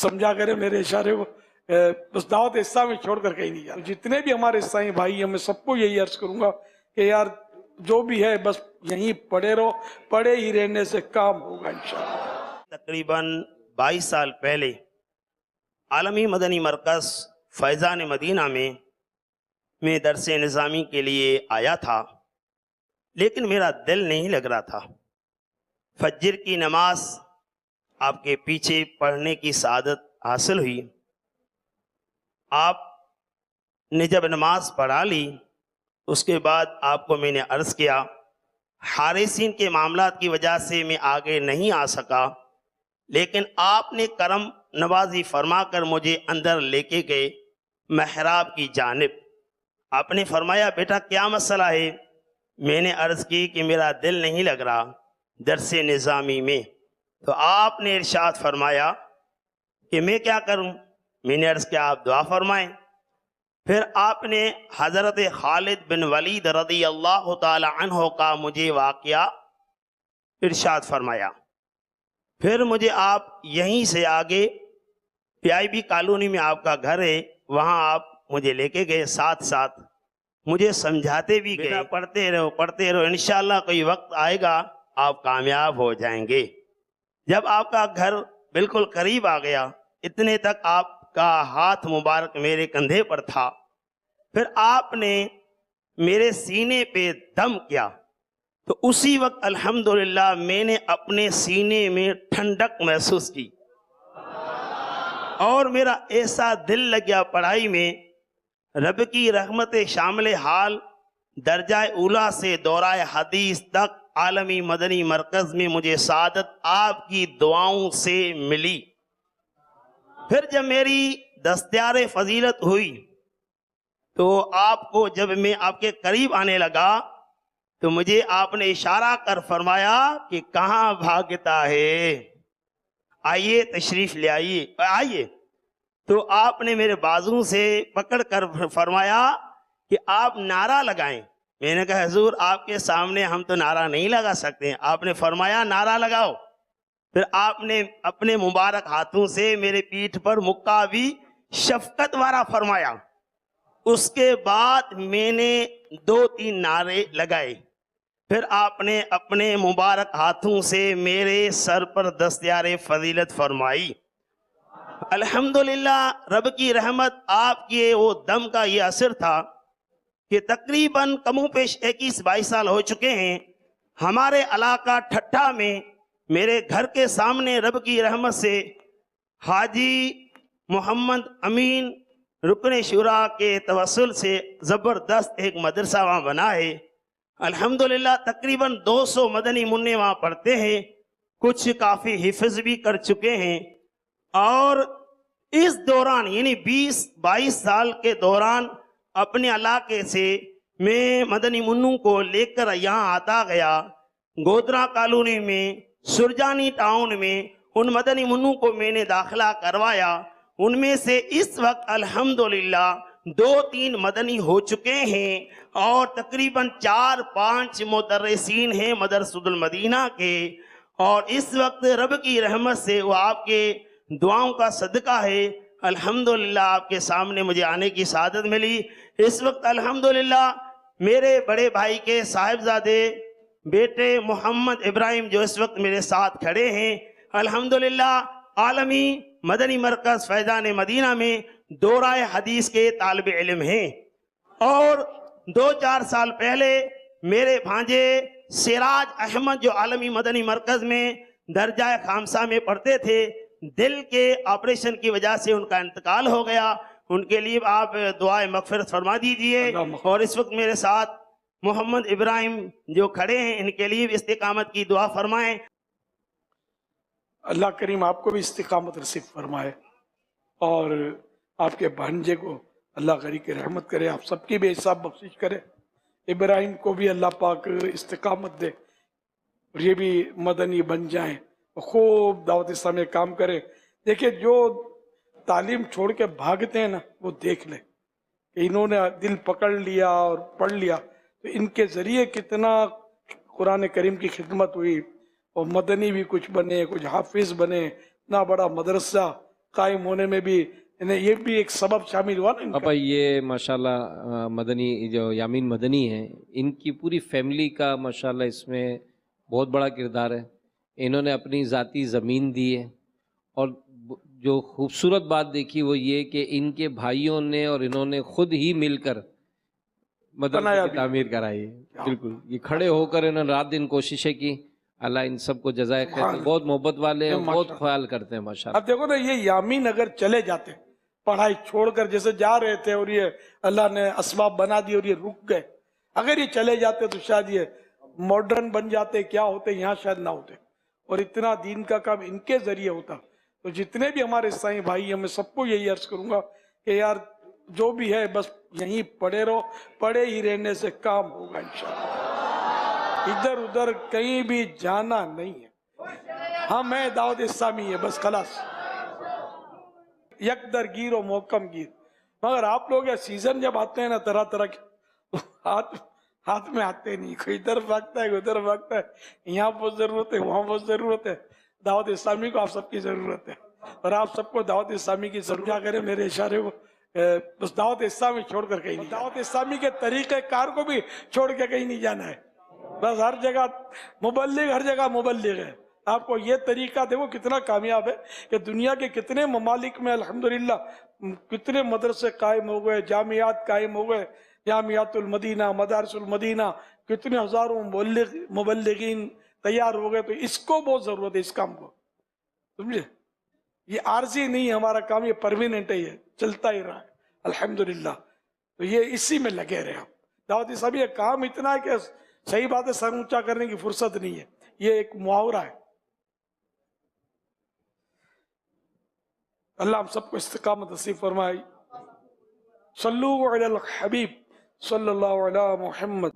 समझा करे मेरे इशारे को। बस दावत इस्लाम में छोड़ कर कहीं नहीं जाना। जितने भी हमारे ईसाई भाई हैं, मैं सबको यही अर्ज करूंगा कि यार जो भी है बस यहीं पड़े रहो, पड़े ही रहने से काम होगा इंशाअल्लाह। तकरीबन 22 साल पहले आलमी मदनी मरकज़ फैज़ान मदीना में मैं दरस निज़ामी के लिए आया था, लेकिन मेरा दिल नहीं लग रहा था। फज्र की नमाज आपके पीछे पढ़ने की सआदत हासिल हुई। आपने जब नमाज पढ़ा ली, उसके बाद आपको मैंने अर्ज़ किया, हारिसीन के मामलात की वजह से मैं आगे नहीं आ सका, लेकिन आपने करम नवाजी फरमा कर मुझे अंदर लेके गए महराब की जानिब। आपने फरमाया, बेटा क्या मसला है? मैंने अर्ज़ की कि मेरा दिल नहीं लग रहा दरस निज़ामी में। तो आपने इरशाद फरमाया कि मैं क्या करूं? मैंने अर्ज़ किया, आप दुआ फरमाएं। फिर आपने हज़रत खालिद बिन वलीद रज़ी अल्लाह ताला अन्हो का मुझे वाक़या इरशाद फरमाया। फिर मुझे आप यहीं से आगे PIB कॉलोनी में आपका घर है, वहाँ आप मुझे लेके गए, साथ साथ मुझे समझाते भी गए, पढ़ते रहो, इंशाअल्लाह कोई वक्त आएगा आप कामयाब हो जाएंगे। जब आपका घर बिल्कुल करीब आ गया, इतने तक आपका हाथ मुबारक मेरे कंधे पर था, फिर आपने मेरे सीने पे दम किया, तो उसी वक्त अल्हम्दुलिल्लाह मैंने अपने सीने में ठंडक महसूस की और मेरा ऐसा दिल लग गया पढ़ाई में। रब की रहमत शामिल हाल दर्जा उला से दौराए हदीस तक आलमी मदनी मरकज में मुझे सादत आपकी दुआओं से मिली। फिर जब मेरी दस्तयार फजीलत हुई तो आपको जब मैं आपके करीब आने लगा तो मुझे आपने इशारा कर फरमाया कि कहाँ भागता है, आइए तशरीफ ले आइए। तो आपने मेरे बाजू से पकड़ कर फरमाया कि आप नारा लगाएं। मैंने कहा, हुजूर आपके सामने हम तो नारा नहीं लगा सकते। आपने फरमाया नारा लगाओ। फिर आपने अपने मुबारक हाथों से मेरे पीठ पर मुक्का भी शफकत वाला फरमाया। उसके बाद मैंने 2-3 नारे लगाए। फिर आपने अपने मुबारक हाथों से मेरे सर पर दस्तयार फजीलत फरमाई। अल्हम्दुलिल्लाह, रब की रहमत आपके वो दम का ये असर था कि तकरीबन कमो पेश 21-22 साल हो चुके हैं। हमारे इलाका ठट्ठा में मेरे घर के सामने रब की रहमत से हाजी मोहम्मद अमीन रुकन शुरा के तवस्सुल से ज़बरदस्त एक मदरसा वहाँ बना है। अल्हम्दुलिल्लाह तकरीबन 200 मदनी मुन्ने वहाँ पढ़ते हैं, कुछ काफ़ी हिफ्ज़ भी कर चुके हैं। और इस दौरान यानी 20-22 साल के दौरान अपने इलाके से मैं मदनी मुन्नू को लेकर यहाँ आता गया। गोदरा कॉलोनी में, सुरजानी टाउन में उन मदनी मुन्नू को मैंने दाखिला करवाया। उनमें से इस वक्त अल्हम्दुलिल्लाह 2-3 मदनी हो चुके हैं और तकरीबन 4-5 मुदर्रिसीन हैं मदरसतुल मदीना के। और इस वक्त रब की रहमत से वो आपके दुआओं का सदका है, अल्हम्दुलिल्लाह आपके सामने मुझे आने की सआदत मिली। इस वक्त अल्हम्दुलिल्लाह मेरे बड़े भाई के साहिबजादे बेटे मोहम्मद इब्राहिम जो इस वक्त मेरे साथ खड़े हैं, अल्हम्दुलिल्लाह आलमी मदनी मरकज़ फैज़ान मदीना में दौराए हदीस के तालिब इल्म हैं। और 2-4 साल पहले मेरे भांजे सिराज अहमद जो आलमी मदनी मरकज़ में दर्जा खामसा में पढ़ते थे, दिल के ऑपरेशन की वजह से उनका इंतकाल हो गया। उनके लिए आप दुआए मग़फ़िरत फरमा दीजिए। और इस वक्त मेरे साथ मोहम्मद इब्राहिम जो खड़े हैं, इनके लिए भी इस्तिकामत की दुआ फरमाएं। अल्लाह करीम आपको भी इस्तिकामत नसीब फरमाए और आपके भांजे को अल्लाह गरी की रहमत करे, आप सबकी भी हिसाब बख्शिश करे। इब्राहिम को भी अल्लाह पाक इस्तिकामत दे और ये भी मदनी बन जाएं, खूब दावत इस्लाम में काम करें। देखिए, जो तालीम छोड़ के भागते हैं ना, वो देख ले कि इन्होंने दिल पकड़ लिया और पढ़ लिया तो इनके ज़रिए कितना कुरान करीम की खिदमत हुई और मदनी भी कुछ बने, कुछ हाफिज बने, इतना बड़ा मदरसा कायम होने में भी इन्हें ये भी एक सबब शामिल हुआ ना इनका। पापा ये माशाल्लाह मदनी जो यामीन मदनी है, इनकी पूरी फैमिली का माशाल्लाह इसमें बहुत बड़ा किरदार है। इन्होंने अपनी ज़ाती ज़मीन दी है, और जो खूबसूरत बात देखी वो ये कि इनके भाइयों ने और इन्होंने खुद ही मिलकर मदरसे बनाया की भी। तामीर कराई है। बिल्कुल, ये खड़े होकर इन्होंने रात दिन कोशिशें की। अल्लाह इन सबको जज़ाए खैर, सुभान बहुत मोहब्बत वाले हैं, बहुत माशाल्लाह। ख्याल करते हैं माशाल्लाह। अब देखो ना, ये यामीन अगर चले जाते पढ़ाई छोड़कर, जैसे जा रहे थे और ये अल्लाह ने असबाब बना दिए और ये रुक गए, अगर ये चले जाते तो शायद ये मॉडर्न बन जाते, क्या होते यहाँ शायद ना होते, और इतना दीन का काम इनके जरिए होता। तो जितने भी हमारे ईसाई भाई हैं, मैं सबको यही अर्ज करूंगा कि यार जो भी है बस यहीं पड़े रहो, पड़े ही रहने से काम होगा इंशाअल्लाह। इधर उधर कहीं भी जाना नहीं है। हम है दावत इस्लामी है, बस खलास, यकदर गिर और मोहकम गिर। मगर आप लोग ये सीजन जब आते हैं ना तरह तरह के, हाथ में आते नहीं, कोई इधर भागता है, उधर भागता है, यहाँ बहुत जरूरत है, वहाँ बहुत जरूरत है। दावत इस्लामी को आप सबकी जरूरत है, और आप सबको दावत इस्लामी की जरूरत। क्या करें मेरे इशारे को, बस दावत इस्लामी छोड़कर कहीं नहीं, दावत इस्लामी के तरीके कार को भी छोड़ के कहीं नहीं जाना है। बस हर जगह मुबल्लिग, हर जगह मुबल्लिग है। आपको ये तरीका देखो कितना कामयाब है कि दुनिया के कितने ममालिक में अल्हम्दुलिल्लाह कितने मदरसे कायम हो गए, जामियात कायम हो गए, जामियातुल मदीना, मदारिसुल मदीना, कितने हजारों मुबल्लिगीन तैयार हो गए। तो इसको बहुत जरूरत है, इस काम को, समझे। ये आर्जी नहीं है हमारा काम, ये परमानेंट है, ये चलता ही रहा है अल्हम्दुलिल्लाह। तो ये इसी में लगे रहे आप। दावत इस्लामी काम इतना है कि सही बात है, सर ऊंचा करने की फुर्सत नहीं है, ये एक मुहावरा है। अल्लाह हम सबको इस्तिकामत नसीब फरमाए। सल्लु अलल हबीब सल्लल्लाहु अलैहि मुहम्मद।